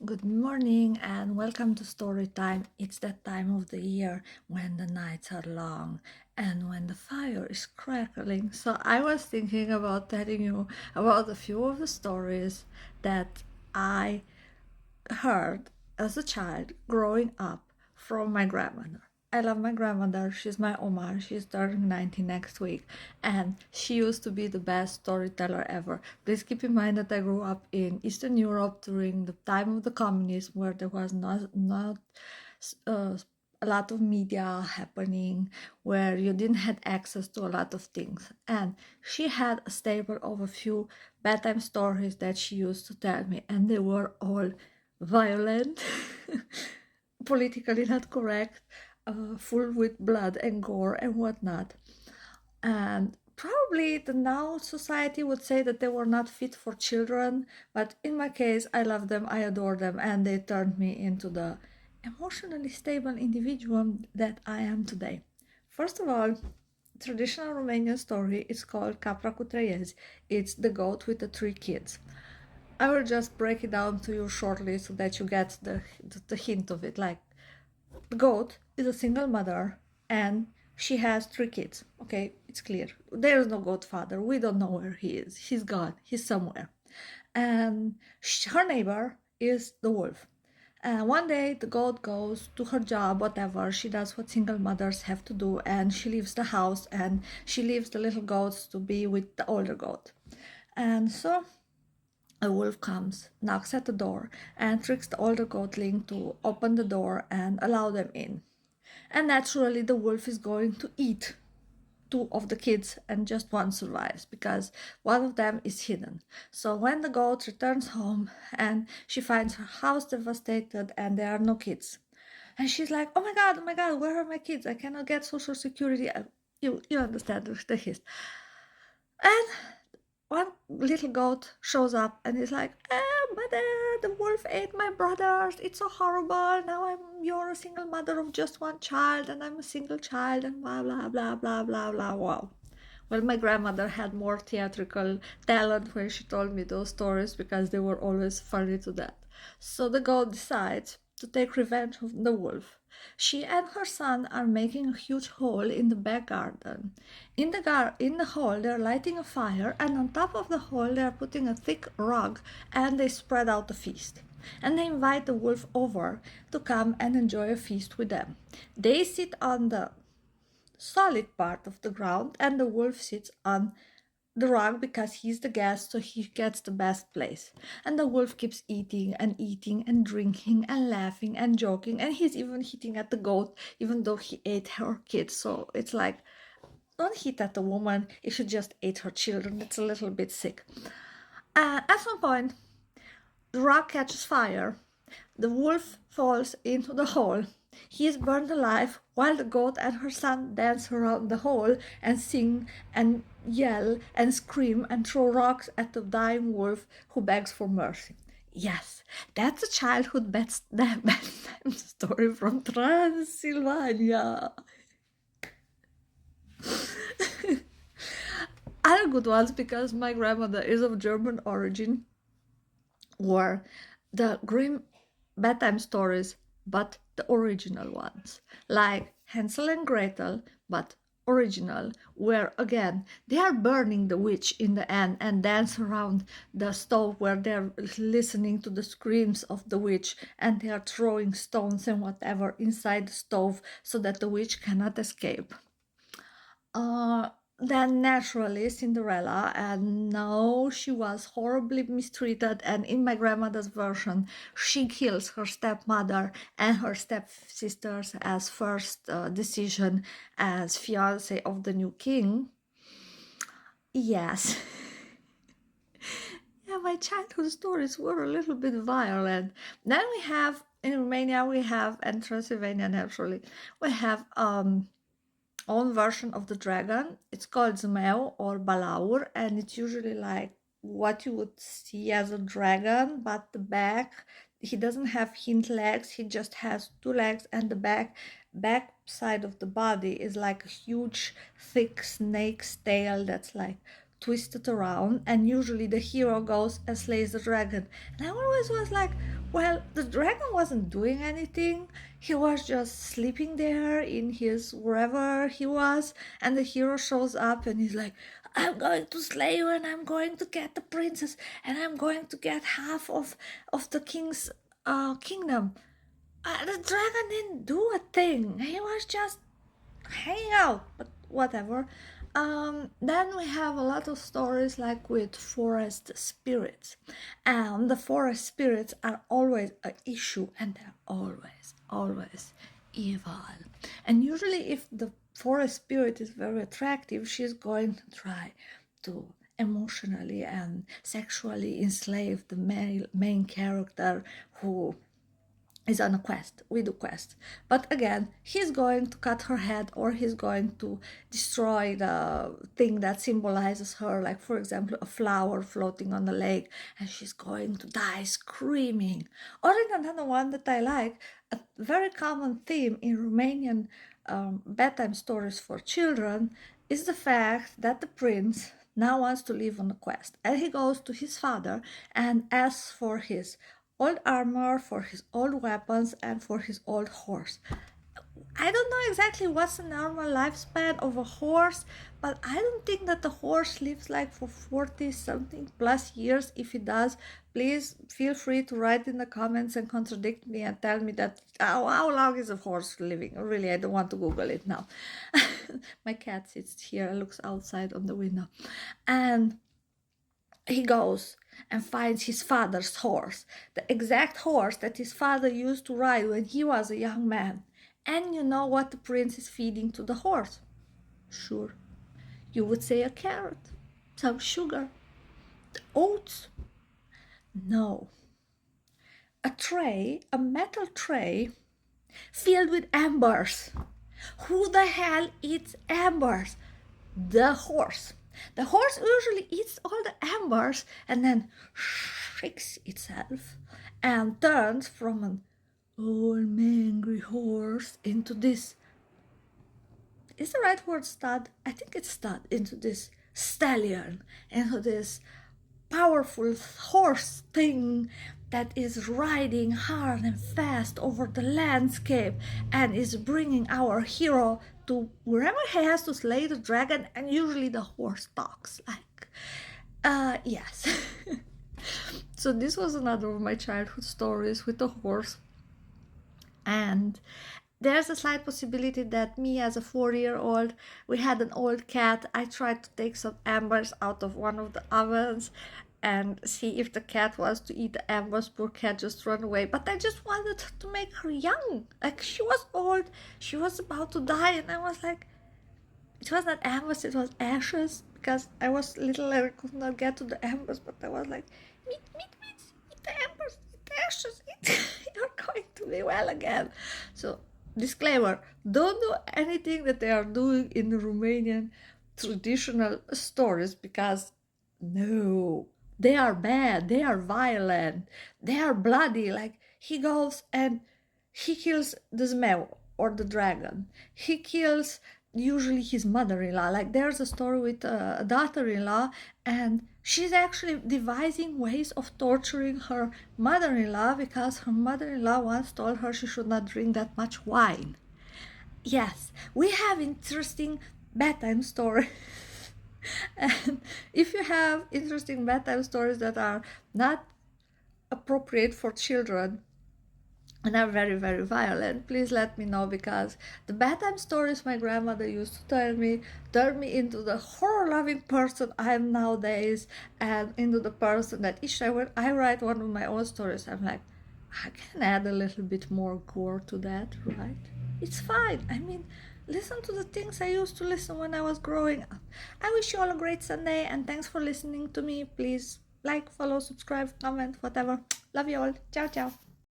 Good morning and welcome to story time. It's that time of the year when the nights are long and when the fire is crackling. So I was thinking about telling you about a few of the stories that I heard as a child growing up from my grandmother. I love my grandmother. She's my Oma. She's turning 90 next week. And she used to be the best storyteller ever. Please keep in mind that I grew up in Eastern Europe during the time of the communism, where there was not uh, a lot of media happening, where you didn't have access to a lot of things. And she had a stable of a few bedtime stories that she used to tell me, and they were all violent, politically not correct, full with blood and gore and whatnot. And probably the now society would say that they were not fit for children, but in my case, I love them, I adore them, and they turned me into the emotionally stable individual that I am today. First of all, traditional Romanian story is called Capra cu Trăiezi. It's the goat with the three kids. I will just break it down to you shortly so that you get the hint of it. Like, the goat is a single mother and she has three kids. Okay, it's clear. There is no goat father. We don't know where he is. He's gone. He's somewhere. And her neighbor is the wolf. And one day the goat goes to her job, whatever. She does what single mothers have to do, and she leaves the house and she leaves the little goats to be with the older goat. And so a wolf comes, knocks at the door, and tricks the older goatling to open the door and allow them in. And naturally, the wolf is going to eat two of the kids, and just one survives because one of them is hidden. So when the goat returns home and she finds her house devastated and there are no kids, and she's like, oh my God, where are my kids? I cannot get social security. You understand the hist. And one little goat shows up and is like, mother, the wolf ate my brothers. It's so horrible. Now you're a single mother of just one child and I'm a single child and blah, blah, blah, blah, blah, blah. Wow. Well, my grandmother had more theatrical talent when she told me those stories because they were always funny to that. So the goat decides to take revenge of the wolf. She and her son are making a huge hole in the back garden. In the hole, they're lighting a fire, and on top of the hole, they're putting a thick rug, and they spread out a feast. And they invite the wolf over to come and enjoy a feast with them. They sit on the solid part of the ground, and the wolf sits on the rug because he's the guest, so he gets the best place. And the wolf keeps eating and drinking and laughing and joking, and he's even hitting at the goat, even though he ate her kids. So it's like, don't hit at the woman, you should just eat her children. It's a little bit sick. At some point, the rug catches fire. The wolf falls into the hole. He is burned alive while the goat and her son dance around the hole and sing and yell and scream and throw rocks at the dying wolf who begs for mercy. Yes, that's a childhood bedtime story from Transylvania. Other good ones, because my grandmother is of German origin, were the grim bedtime stories, but the original ones, like Hansel and Gretel, but original, where again they are burning the witch in the end and dance around the stove where they're listening to the screams of the witch and they are throwing stones and whatever inside the stove so that the witch cannot escape. Uh, then naturally Cinderella, and no, she was horribly mistreated. And in my grandmother's version, she kills her stepmother and her stepsisters as first decision as fiance of the new king. Yes. Yeah, my childhood stories were a little bit violent. Then we have in Romania, we have, and Transylvania naturally, we have own version of the dragon. It's called Zmeu or Balaur, and it's usually like what you would see as a dragon, but the back, he doesn't have hind legs, he just has two legs, and the back side of the body is like a huge thick snake's tail that's like twisted around, and usually the hero goes and slays the dragon. And I always was like, well, the dragon wasn't doing anything. He was just sleeping there in his wherever he was, and the hero shows up and he's like, I'm going to slay you, and I'm going to get the princess, and I'm going to get half of the king's kingdom. The dragon didn't do a thing. He was just hanging out, but whatever. Then we have a lot of stories like with forest spirits, and the forest spirits are always an issue, and they're always evil. And usually, if the forest spirit is very attractive, she's going to try to emotionally and sexually enslave the main character who is on a quest, with a quest. But again, he's going to cut her head, or he's going to destroy the thing that symbolizes her, like for example a flower floating on the lake, and she's going to die screaming. Or in another one that I like, a very common theme in Romanian bedtime stories for children is the fact that the prince now wants to leave on a quest, and he goes to his father and asks for his old armor, for his old weapons, and for his old horse. I don't know exactly what's the normal lifespan of a horse, but I don't think that the horse lives like for 40 something plus years. If it does, please feel free to write in the comments and contradict me and tell me that how long is a horse living. Really, I don't want to Google it now. My cat sits here and looks outside on the window. And he goes and finds his father's horse, the exact horse that his father used to ride when he was a young man. And you know what the prince is feeding to the horse? Sure, you would say a carrot, some sugar, oats. No, a tray, a metal tray filled with embers. Who the hell eats embers? The horse. The horse usually eats all the embers and then shakes itself and turns from an old mangry horse into this, is the right word stud? I think it's stud, into this stallion, into this powerful horse thing that is riding hard and fast over the landscape and is bringing our hero to wherever he has to slay the dragon, and usually the horse talks like, yes. So this was another of my childhood stories with the horse. And there's a slight possibility that me as a 4-year-old, we had an old cat. I tried to take some embers out of one of the ovens and see if the cat was to eat the embers. Poor cat just ran away. But I just wanted to make her young. Like, she was old, she was about to die, and I was like, it was not embers, it was ashes, because I was little and I could not get to the embers, but I was like, meat, eat the embers, eat the ashes, you're going to be well again. So, disclaimer, don't do anything that they are doing in the Romanian traditional stories, because no, they are bad, they are violent, they are bloody. Like, he goes and he kills the Zmeu, or the dragon. He kills usually his mother-in-law. Like, there's a story with a daughter-in-law, and she's actually devising ways of torturing her mother-in-law because her mother-in-law once told her she should not drink that much wine. Yes, we have interesting bedtime stories. And if you have interesting bedtime stories that are not appropriate for children and are very, very violent, please let me know, because the bedtime stories my grandmother used to tell me turned me into the horror-loving person I am nowadays, and into the person that each time when I write one of my own stories, I'm like, I can add a little bit more gore to that, right? It's fine. I mean, listen to the things I used to listen when I was growing up. I wish you all a great Sunday, and thanks for listening to me. Please like, follow, subscribe, comment, whatever. Love you all. Ciao, ciao.